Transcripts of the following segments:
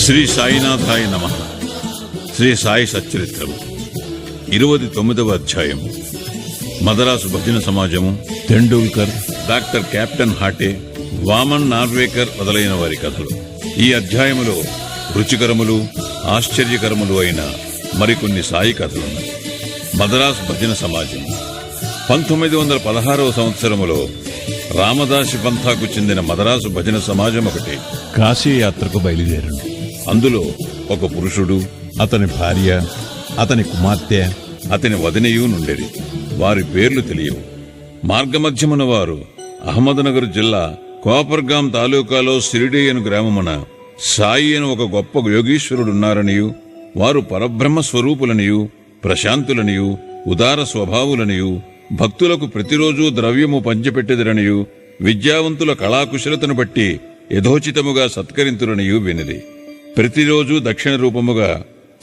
శ్రీ సాయినాథాయ నమః. శ్రీ సాయి సచ్చరిత్రము 29వ అధ్యాయం. మదరాసు భజన సమాజము, తెండూల్కర్, డాక్టర్ కెప్టెన్ హాటే, వామన్ నార్వేకర్ మొదలైన వారి కథలు. ఈ అధ్యాయములో రుచికరములు, ఆశ్చర్యకరములు అయిన మరికొన్ని సాయి కథలున్నాయి. మదరాసు భజన సమాజం 1916వ సంవత్సరములో రామదాసి పంథాకు చెందిన మదరాసు భజన సమాజం ఒకటి కాశీ యాత్రకు బయలుదేరను. అందులో ఒక పురుషుడు, అతని భార్య, అతని కుమార్తె, అతని వదినయు నుండేది. వారి పేర్లు తెలియవు. మార్గమధ్యమున వారు అహ్మద్నగర్ జిల్లా కోపర్గాం తాలూకాలో సిరిడి అను గ్రామమున సాయి అని ఒక గొప్ప యోగీశ్వరుడున్నారనియు, వారు పరబ్రహ్మ స్వరూపులనియు, ప్రశాంతులనియు, ఉదార స్వభావులనియు, భక్తులకు ప్రతిరోజు ద్రవ్యము పంచిపెట్టెదరనియు, విద్యావంతుల కళాకుశలతను బట్టి యథోచితముగా సత్కరింతురనియు వినిది. ప్రతిరోజు దక్షిణ రూపముగా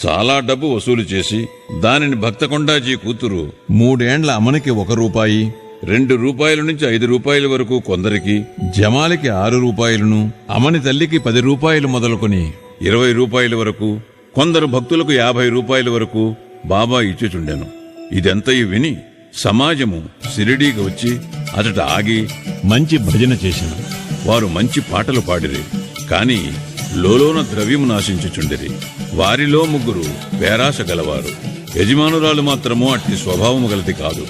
చాలా డబ్బు వసూలు చేసి దానిని భక్తకొండాజీ కూతురు 3 ఏండ్ల అమనికి 1 రూపాయి, 2 రూపాయల నుంచి 5 రూపాయల వరకు కొందరికి, జమాలికి 6 రూపాయలను, అమని తల్లికి 10 రూపాయలు మొదలుకొని 20 రూపాయల వరకు, కొందరు భక్తులకు 50 రూపాయల వరకు బాబా ఇచ్చుచుండెను. ఇదంతయు విని సమాజము సిరిడీకి వచ్చి అతట ఆగి మంచి భజన చేసిన. వారు మంచి పాటలు పాడిరి, కాని లోలోన ద్రవ్యము నాశించుచుండిరి. వారిలో 3 పేరాశ గలవారు. యజమానురాలు మాత్రము అట్టి స్వభావము గలది కాదు.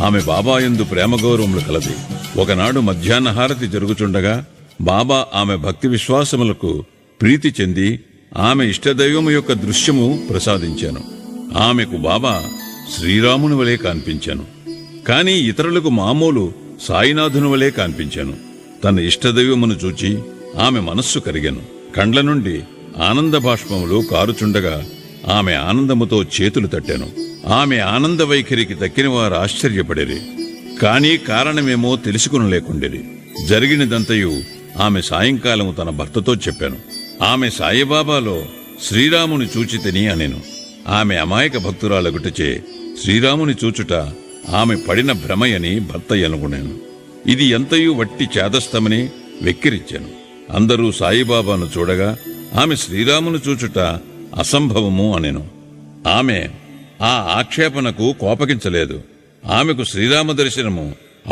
ఆమె బాబా యందు ప్రేమ గౌరవములు కలది. ఒకనాడు మధ్యాహ్న హారతి జరుగుచుండగా బాబా ఆమె భక్తి విశ్వాసములకు ప్రీతి చెంది ఆమె ఇష్టదైవము యొక్క దృశ్యము ప్రసాదించాను. ఆమెకు బాబా శ్రీరాముని వలె కనిపించాను, కాని ఇతరులకు మామూలు సాయినాథుని వలె కనిపించాను. తన ఇష్టదైవమును చూచి ఆమె మనస్సు కరిగెను. కండ్ల నుండి ఆనంద బాష్పములు కారుచుండగా ఆమె ఆనందముతో చేతులు తట్టాను. ఆమె ఆనంద వైఖరికి తక్కిన వారు ఆశ్చర్యపడిరి, కాని కారణమేమో తెలుసుకునలేకుండిరి. జరిగినదంతయు ఆమె సాయంకాలము తన భర్తతో చెప్పాను. ఆమె సాయిబాబాలో శ్రీరాముని చూచితిని అనెను. ఆమె అమాయక భక్తురాలగుటచే శ్రీరాముని చూచుట ఆమె పడిన భ్రమయని భర్త అనుకున్నాను. ఇది ఎంతయూ వట్టి చేదస్తమని వెక్కిరించాను. అందరూ సాయిబాబాను చూడగా ఆమె శ్రీరామును చూచుట అసంభవము అనెను. ఆమె ఆ ఆక్షేపణకు కోపగించలేదు. ఆమెకు శ్రీరామ దర్శనము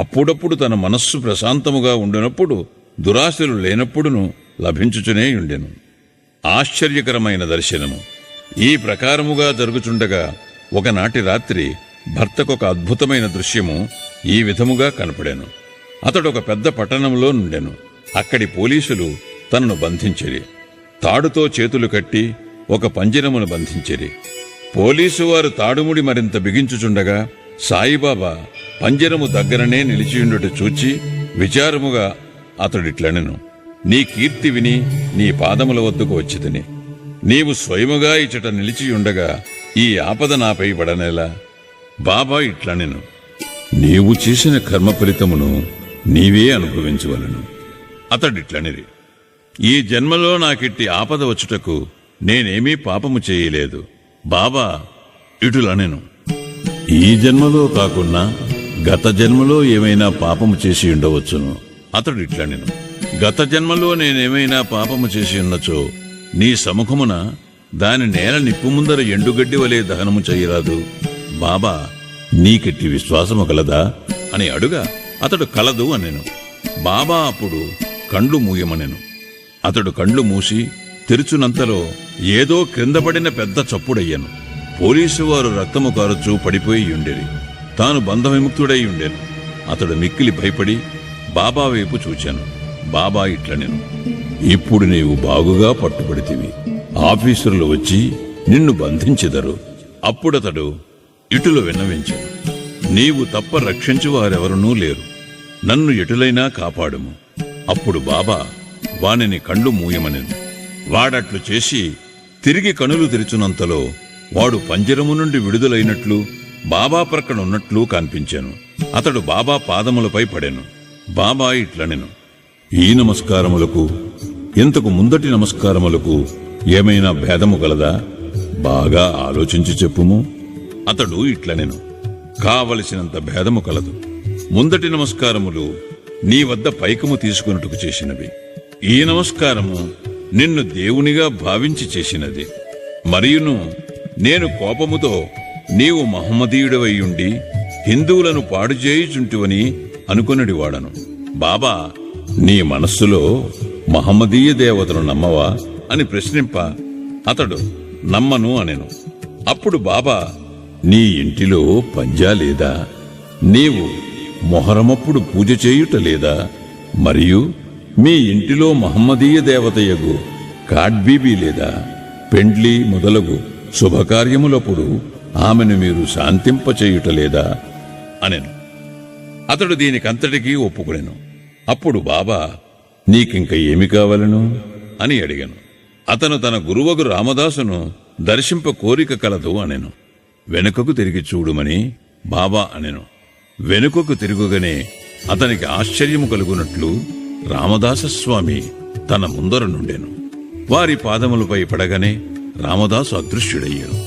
అప్పుడప్పుడు తన మనస్సు ప్రశాంతముగా ఉండినప్పుడు, దురాశలు లేనప్పుడును లభించుచునే ఉండెను. ఆశ్చర్యకరమైన దర్శనము ఈ ప్రకారముగా జరుగుచుండగా ఒకనాటి రాత్రి భర్తకొక అద్భుతమైన దృశ్యము ఈ విధముగా కనపడాను. అతడొక పెద్ద పట్టణంలో నుండెను. అక్కడి పోలీసులు తనను బంధించిరి. తాడుతో చేతులు కట్టి ఒక పంజరమును బంధించిరి. పోలీసు వారు తాడుముడి మరింత బిగించుచుండగా సాయిబాబా పంజరము దగ్గరనే నిలిచియుండుట చూచి విచారముగా అతడిట్లనెను, నీ కీర్తి విని నీ పాదముల వద్దకు వచ్చితిని. నీవు స్వయముగా ఇచ్చట నిలిచియుండగా ఈ ఆపద నాపై పడనేలా? బాబా ఇట్లనెను, నీవు చేసిన కర్మ ఫలితమును నీవే అనుభవించవలను. అతడిట్లనిరి, ఈ జన్మలో నాకిట్టి ఆపద వచ్చుటకు నేనేమీ పాపము చేయలేదు. బాబా ఇటులనెను, ఈ జన్మలో కాకున్నా గత జన్మలో ఏమైనా పాపము చేసి ఉండవచ్చును. అతడిట్లనెను, గత జన్మలో నేనేమైనా పాపము చేసి ఉన్నచో నీ సముఖమున దాని నేల నిప్పు ముందర ఎండుగడ్డి వలె దహనము చేయరాదు. బాబా నీకెట్టి విశ్వాసము కలదా అని అడుగా అతడు కలదు అనెను. బాబా అప్పుడు కండ్లు మూయమనెను. అతడు కండ్లు మూసి తెరుచునంతలో ఏదో క్రిందపడిన పెద్ద చప్పుడయ్యను. పోలీసు వారు రక్తము కారుచూ పడిపోయి ఉండేది. తాను బంధవిముక్తుడై ఉండెను. అతడు మిక్కిలి భయపడి బాబా వైపు చూచాను. బాబా ఇట్లనెను, ఇప్పుడు నీవు బాగుగా పట్టుబడితివి. ఆఫీసర్లు వచ్చి నిన్ను బంధించెదరు. అప్పుడతడు ఇటులు విన్నవించాను, నీవు తప్ప రక్షించు వారెవరనూ లేరు. నన్ను ఎటులైనా కాపాడుము. అప్పుడు బాబా వానిని కండ్లు మూయమనెను. వాడట్లు చేసి తిరిగి కనులు తెరిచునంతలో వాడు పంజరము నుండి విడుదలైనట్లు బాబా ప్రక్కనున్నట్లు కనిపించాను. అతడు బాబా పాదములపై పడెను. బాబా ఇట్లనెను, ఈ నమస్కారములకు ఇంతకు ముందటి నమస్కారములకు ఏమైనా భేదము గలదా? బాగా ఆలోచించి చెప్పుము. అతడు ఇట్లనెను, కావలసినంత భేదము కలదు. ముందటి నమస్కారములు నీ వద్ద పైకము తీసుకున్నట్టుకు చేసినవి. ఈ నమస్కారము నిన్ను దేవునిగా భావించి చేసినది. మరియును నేను కోపముతో నీవు మహమ్మదీయుడవైయుండి హిందువులను పాడు చేయుచుంటివని అనుకొనిడివాడను. బాబా నీ మనస్సులో మహమ్మదీయ దేవతను నమ్మవా అని ప్రశ్నింప అతడు నమ్మను అనెను. అప్పుడు బాబా, నీ ఇంటిలో పంజా లేదా? నీవు మొహరమప్పుడు పూజ చేయుట లేదా? మరియు మీ ఇంటిలో మహమ్మదీయ దేవతయగు కాడ్బీబీ లేదా? పెండ్లి మొదలగు శుభకార్యములప్పుడు ఆమెను మీరు శాంతింపచేయుట లేదా అనెను. అతడు దీనికంతటికీ ఒప్పుకొనెను. అప్పుడు బాబా, నీకింక ఏమి కావలను అని అడిగాను. అతను తన గురువగు రామదాసును దర్శింప కోరిక కలదు అనెను. వెనుకకు తిరిగి చూడుమని బాబా అనెను. వెనుకకు తిరుగుగానే అతనికి ఆశ్చర్యము కలుగునట్లు రామదాసస్వామి తన ముందర నుండెను. వారి పాదములపై పడగానే రామదాసు అదృశ్యుడయ్యాను.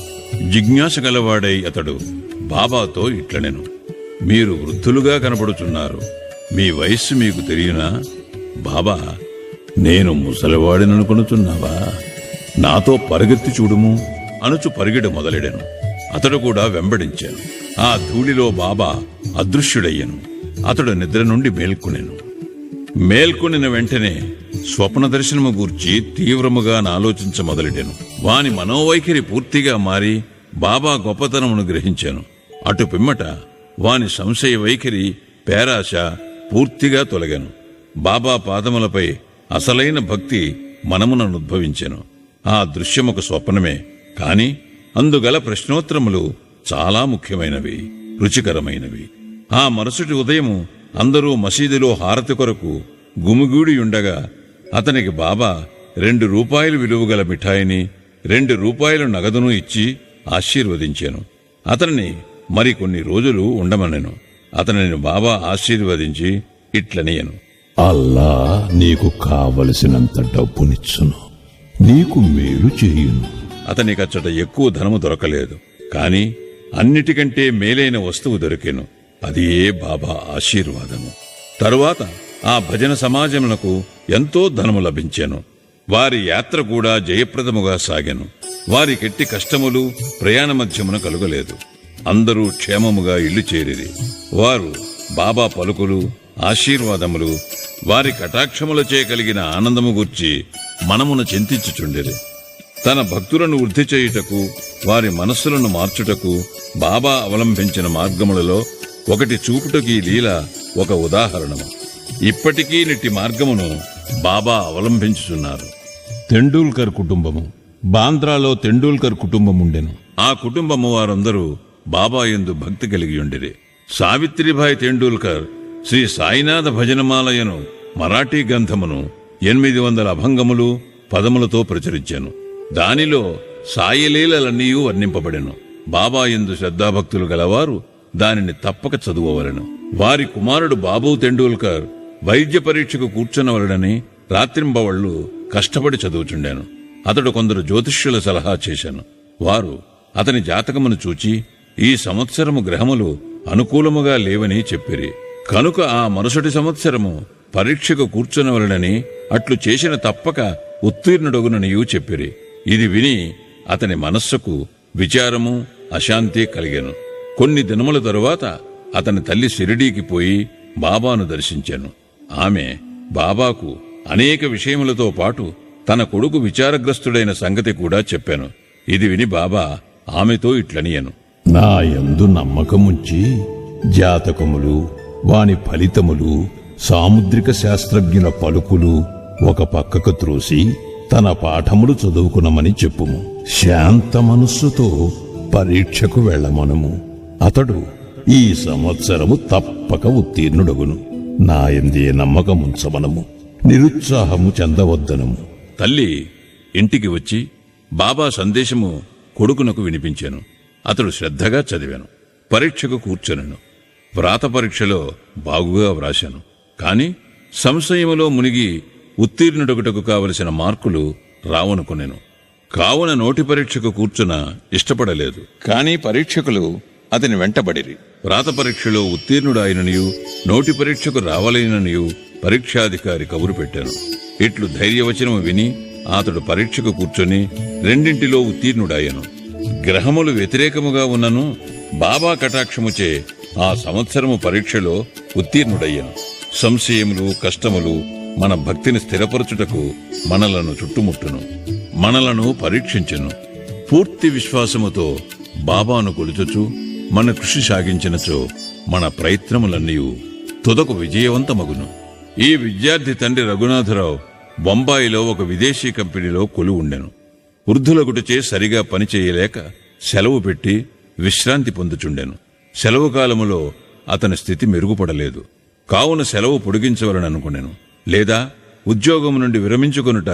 జిజ్ఞాస గలవాడై అతడు బాబాతో ఇట్లనెను, మీరు వృద్ధులుగా కనబడుచున్నారు, మీ వయస్సు మీకు తెలియనా? బాబా, నేను ముసలివాడిననుకొనుచున్నావా? నాతో పరిగెత్తి చూడుము అనుచు పరిగెడు మొదలెడెను. అతడు కూడా వెంబడించాను. ఆ ధూళిలో బాబా అదృశ్యుడయ్యను. అతడు నిద్ర నుండి మేల్కొనెను. మేల్కొనిన వెంటనే స్వప్న దర్శనము గూర్చి తీవ్రముగా ఆలోచించ మొదలెడెను. వాని మనోవైఖరి పూర్తిగా మారి బాబా గొప్పతనమును గ్రహించాను. అటు పిమ్మట వాని సంశయ వైఖరి, పేరాశ పూర్తిగా తొలగాను. బాబా పాదములపై అసలైన భక్తి మనముననుద్భవించెను. ఆ దృశ్యమొక స్వప్నమే, కాని అందుగల ప్రశ్నోత్తరములు చాలా ముఖ్యమైనవి, రుచికరమైనవి. ఆ మరుసటి ఉదయము అందరూ మసీదులో హారతి కొరకు గుమిగూడియుండగా అతనికి బాబా 2 రూపాయలు విలువగల మిఠాయిని 2 రూపాయల నగదును ఇచ్చి ఆశీర్వదించాను. అతనిని మరికొన్ని రోజులు ఉండమనెను. అతనిని బాబా ఆశీర్వదించి ఇట్లనియను, అల్లా నీకు కావలసినంత డబ్బునిచ్చును, నీకు మేలు చేయును. అతనికచ్చట ఎక్కువ ధనము దొరకలేదు, కాని అన్నిటికంటే మేలైన వస్తువు దొరికెను. అది ఏ బాబా ఆశీర్వాదము. తరువాత ఆ భజన సమాజమునకు ఎంతో ధనము లభించెను. వారి యాత్ర కూడా జయప్రదముగా సాగెను. వారికెట్టి కష్టములు ప్రయాణ మధ్యమున కలుగలేదు. అందరూ క్షేమముగా ఇల్లు చేరిరి. వారు బాబా పలుకులు, ఆశీర్వాదములు, వారి కటాక్షములచే కలిగిన ఆనందము గూర్చి మనమున చింతించుచుండిరి. తన భక్తులను వృద్ధి చేయుటకు, వారి మనస్సులను మార్చుటకు బాబా అవలంబించిన మార్గములలో ఒకటి చూపుటకు ఈ లీల ఒక ఉదాహరణము. ఇప్పటికీ నిట్టి మార్గమును బాబా అవలంబించుచున్నారు. తెండూల్కర్ కుటుంబము. బాంద్రాలో తెండూల్కర్ కుటుంబముండెను. ఆ కుటుంబము వారందరూ బాబా యందు భక్తి కలిగి ఉండిరి. సావిత్రిబాయి తెండూల్కర్ శ్రీ సాయినాథ భజనమాలయను మరాఠీ గ్రంథమును 800 అభంగములు పదములతో ప్రచురించాను. దానిలో సాయిలీలలన్నీ వర్ణింపబడెను. బాబా యందు శ్రద్ధాభక్తులు గలవారు దానిని తప్పక చదువవలెను. వారి కుమారుడు బాబు తెండూల్కర్ వైద్య పరీక్షకు కూర్చునవలెనని రాత్రింబవళ్లు కష్టపడి చదువుచుండాను. అతడు కొందరు జ్యోతిష్యుల సలహా చేశాను. వారు అతని జాతకమును చూచి ఈ సంవత్సరము గ్రహములు అనుకూలముగా లేవని చెప్పిరి. కనుక ఆ మరుసటి సంవత్సరము పరీక్షకు కూర్చునవలెనని, అట్లు చేసిన తప్పక ఉత్తీర్ణుడగుననియూ చెప్పిరి. ఇది విని అతని మనస్సుకు విచారము, అశాంతి కలిగెను. కొన్ని దినముల తరువాత అతని తల్లి షిరిడీకి పోయి బాబాను దర్శించాను. ఆమె బాబాకు అనేక విషయములతో పాటు తన కొడుకు విచారగ్రస్తుడైన సంగతి కూడా చెప్పాను. ఇది విని బాబా ఆమెతో ఇట్లనియను, నా యందు నమ్మకముంచి జాతకములు, వాని ఫలితములు, సాముద్రిక శాస్త్రజ్ఞుల పలుకులు ఒక పక్కకు త్రోసి తన పాఠములు చదువుకునమని చెప్పుము. శాంత మనస్సుతో పరీక్షకు వెళ్ళమనము. అతడు ఈ సంవత్సరము తప్పక ఉత్తీర్ణుడగును. నాయందే నమ్మకముంచమనము, నిరుత్సాహము చెందవద్దనము. తల్లి ఇంటికి వచ్చి బాబా సందేశము కొడుకునకు వినిపించాను. అతడు శ్రద్ధగా చదివాను. పరీక్షకు కూర్చొనెను. వ్రాత పరీక్షలో బాగుగా వ్రాశాను. కాని సంశయములో మునిగి ఉత్తీర్ణుడొకటకు కావలసిన మార్కులు రావనుకునేను. కావున నోటి పరీక్షకు కూర్చున ఇష్టపడలేదు. కాని పరీక్షకులు అతని వెంటబడిరి. వ్రాత పరీక్షలో ఉత్తీర్ణుడాయననియు నోటి పరీక్షకు రావాలైననియు పరీక్షాధికారి కబురు పెట్టాను. ఇట్లు ధైర్యవచనము విని అతడు పరీక్షకు కూర్చొని రెండింటిలో ఉత్తీర్ణుడాయను. గ్రహములు వ్యతిరేకముగా ఉన్నను బాబా కటాక్షముచే ఆ సంవత్సరము పరీక్షలో ఉత్తీర్ణుడయ్యను. సంశయములు, కష్టములు మన భక్తిని స్థిరపరచుటకు మనలను చుట్టుముట్టును, మనలను పరీక్షించును. పూర్తి విశ్వాసముతో బాబాను కొలుచుచు మన కృషి సాగించినచో మన ప్రయత్నములన్నీ తుదకు విజయవంతమగును. ఈ విద్యార్థి తండ్రి రఘునాథరావు బొంబాయిలో ఒక విదేశీ కంపెనీలో కొలువు ఉండెను. వృద్ధులగుటచే సరిగా పనిచేయలేక సెలవు పెట్టి విశ్రాంతి పొందుచుండెను. సెలవు కాలములో అతని స్థితి మెరుగుపడలేదు. కావున సెలవు పొడిగించవలననుకునెను, లేదా ఉద్యోగం నుండి విరమించుకొనుట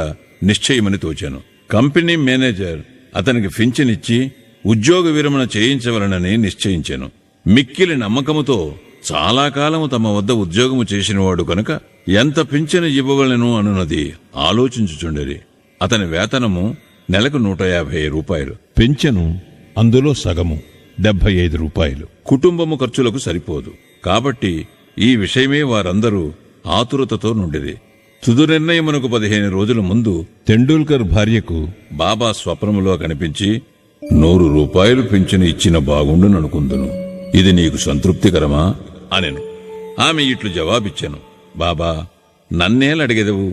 నిశ్చయమని తోచాను. కంపెనీ మేనేజర్ అతనికి పింఛనిచ్చి ఉద్యోగ విరమణ చేయించవలనని నిశ్చయించాను. మిక్కిలి నమ్మకముతో చాలా కాలము తమ వద్ద ఉద్యోగము చేసినవాడు కనుక ఎంత పింఛను ఇవ్వవలెను అనున్నది ఆలోచించుచుండేది. అతని వేతనము నెలకు 150 రూపాయలు. పెంచెను అందులో సగము 75 రూపాయలు. కుటుంబము ఖర్చులకు సరిపోదు. కాబట్టి ఈ విషయమే వారందరూ ఆతురతతో నుండిది. తుది నిర్ణయమునకు 15 రోజుల ముందు తెండూల్కర్ భార్యకు బాబా స్వప్నములో కనిపించి 100 రూపాయలు పింఛను ఇచ్చిన బాగుండుననుకుందును. ఇది నీకు సంతృప్తికరమా అనెను. ఆమె ఇట్లు జవాబిచ్చెను, బాబా, నన్నేలడిగెదవు?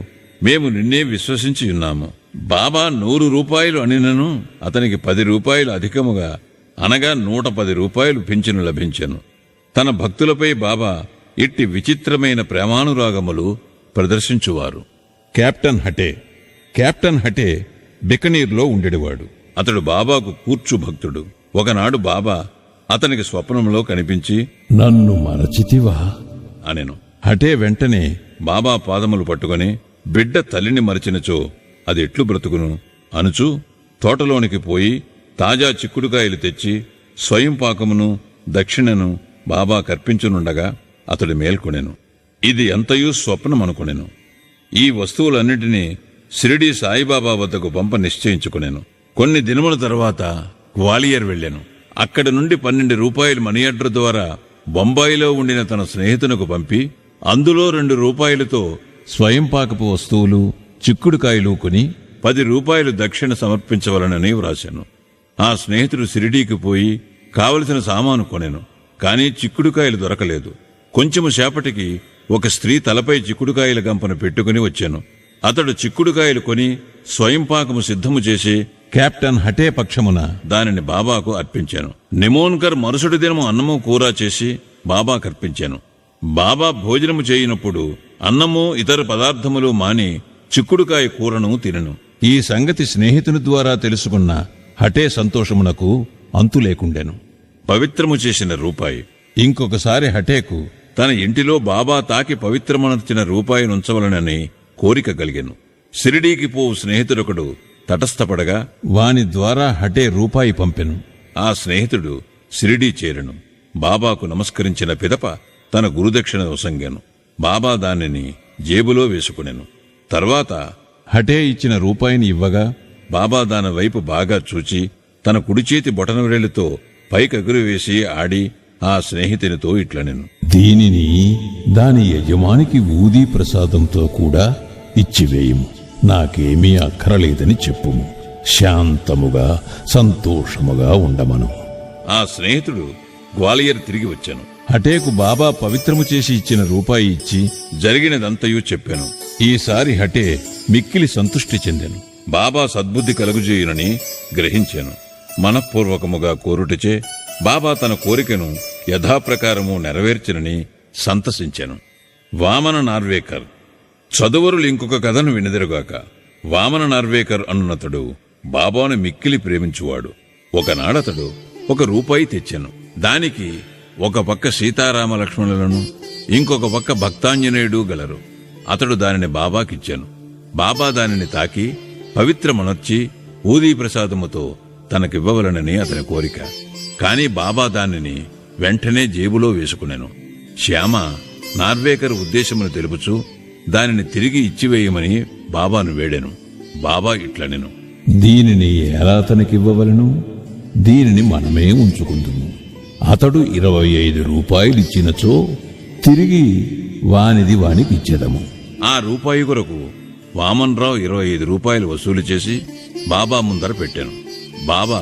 మేము నిన్నే విశ్వసించి ఉన్నాము. బాబా 100 రూపాయలు అనినను అతనికి 10 రూపాయలు అధికముగా అనగా 110 రూపాయలు పింఛను లభించెను. తన భక్తులపై బాబా ఇట్టి విచిత్రమైన ప్రేమానురాగములు ప్రదర్శించువారు. కెప్టెన్ హటే బికనీర్లో ఉండేవాడు. అతడు బాబాకు కూర్చు భక్తుడు. ఒకనాడు బాబా అతనికి స్వప్నంలో కనిపించి, నన్ను మరచితివా అనెను. హటే వెంటనే బాబా పాదములు పట్టుకొని, బిడ్డ తల్లిని మరచినచో అది ఎట్లు బ్రతుకును అనుచు తోటలోనికి పోయి తాజా చిక్కుడుకాయలు తెచ్చి స్వయం పాకమును దక్షిణను బాబా కర్పించునుండగా అతడు మేల్కొనెను. ఇది ఎంతయూ స్వప్నమనుకొనెను. ఈ వస్తువులన్నిటినీ షిరిడీ సాయిబాబా వద్దకు పంప నిశ్చయించుకునెను. కొన్ని దినముల తర్వాత గ్వాలియర్ వెళ్లెను. అక్కడి నుండి 12 రూపాయలు మనియార్డర్ ద్వారా బొంబాయిలో ఉండిన తన స్నేహితునకు పంపి అందులో 2 రూపాయలతో స్వయం పాకపు వస్తువులు చిక్కుడుకాయలు కొని 10 రూపాయలు దక్షిణ సమర్పించవలనని వ్రాశాను. ఆ స్నేహితుడు షిరిడీకి పోయి కావలసిన సామాను కొనెను. కాని చిక్కుడుకాయలు దొరకలేదు. కొంచెము సేపటికి ఒక స్త్రీ తలపై చిక్కుడుకాయల గంపను పెట్టుకుని వచ్చాను. అతడు చిక్కుడుకాయలు కొని స్వయం పాకము సిద్ధము చేసి కెప్టెన్ హటే పక్షమున దానిని బాబాకు అర్పించాను. నిమోన్కర్ మరుసటి దినము అన్నము కూర చేసి బాబాకు అర్పించాను. బాబా భోజనము చేయనప్పుడు అన్నము ఇతర పదార్థములు మాని చిక్కుడుకాయ కూరను తినను. ఈ సంగతి స్నేహితుని ద్వారా తెలుసుకున్న హటే సంతోషమునకు అంతు లేకుండెను. పవిత్రము చేసిన రూపాయి. ఇంకొకసారి హటేకు తన ఇంటిలో బాబా తాకి పవిత్రమనర్చిన రూపాయి నుంచవలనని కోరిక కలిగెను. షిరిడీకి పోవు స్నేహితుడొకడు తటస్థపడగా వాని ద్వారా హటే రూపాయి పంపెను. ఆ స్నేహితుడు షిరిడీ చేరెను. బాబాకు నమస్కరించిన పిదప తన గురుదక్షిణ వసంగాను. బాబా దానిని జేబులో వేసుకునెను. తర్వాత హటే ఇచ్చిన రూపాయిని ఇవ్వగా బాబా దాని వైపు బాగా చూచి తన కుడిచేతి బొటనవేలితో పైకెగురువేసి ఆడి ఆ స్నేహితునితో ఇట్లనెను, దీనిని దాని యజమానికి ఊదీ ప్రసాదంతో కూడా ఇచ్చివేయము. నాకేమీ అక్కరలేదని చెప్పుము. శాంతముగా సంతోషముగా ఉండమను. ఆ స్నేహితుడు గ్వాలియర్ తిరిగి వచ్చాను. హటేకు బాబా పవిత్రము చేసి ఇచ్చిన రూపాయి ఇచ్చి జరిగినదంతయూ చెప్పాను. ఈసారి హటే మిక్కిలి సంతృష్టి చెందెను. బాబా సద్బుద్ధి కలుగుజేయునని గ్రహించాను. మనఃపూర్వకముగా కోరుటచే బాబా తన కోరికను యథాప్రకారము నెరవేర్చినని సంతసించాను. వామన నార్వేకర్. చదువరులు ఇంకొక కథను వినెదరుగాక. వామన నార్వేకర్ అన్నతడు బాబాను మిక్కిలి ప్రేమించువాడు. ఒకనాడతడు 1 రూపాయి తెచ్చాను. దానికి ఒక పక్క సీతారామ లక్ష్మణులను ఇంకొక పక్క భక్తాంజనేయుడు గలరు. అతడు దానిని బాబాకిచ్చాను. బాబా దానిని తాకి పవిత్రమనర్చి ఊదీ ప్రసాదముతో తనకివ్వవలనని అతని కోరిక. కాని బాబా దానిని వెంటనే జేబులో వేసుకునెను. శ్యామ నార్వేకర్ ఉద్దేశమును తెలుపుచూ దానిని తిరిగి ఇచ్చివేయమని బాబాను వేడెను. బాబా ఇట్లనెను, దీనిని ఎలా తనకివ్వవలను? దీనిని మనమే ఉంచుకుందుము. అతడు 25 రూపాయలిచ్చినచో తిరిగి వానిది వానికిచ్చెదము. ఆ రూపాయి కొరకు వామన్రావు 25 రూపాయలు వసూలు చేసి బాబా ముందర పెట్టాను. బాబా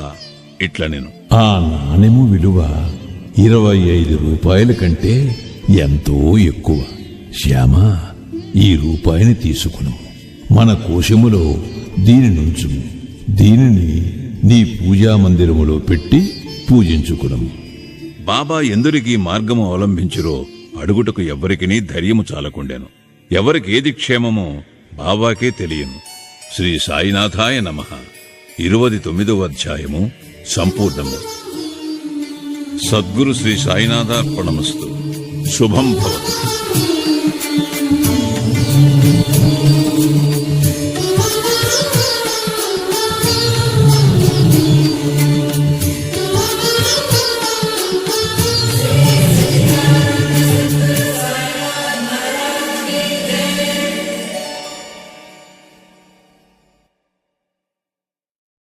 ఇట్లా నేను ఆ నాణెము విలువ 25 రూపాయల కంటే ఎంతో ఎక్కువ. శ్యామ, ఈ రూపాయిని తీసుకును, మన కోశములో దీని నుంచుము. దీనిని నీ పూజా మందిరములో పెట్టి పూజించుకును. బాబా ఎందురికి మార్గము అవలంబించురో అడుగుటకు ఎవ్వరికినీ ధైర్యము చాలకుండెను. ఎవరికేది క్షేమమో బాబాకే తెలియను. శ్రీ సాయినాథాయ నమః. 29వ అధ్యాయము సంపూర్ణము. సద్గురు శ్రీ సాయినాథార్పణమస్తు. శుభం భవతు.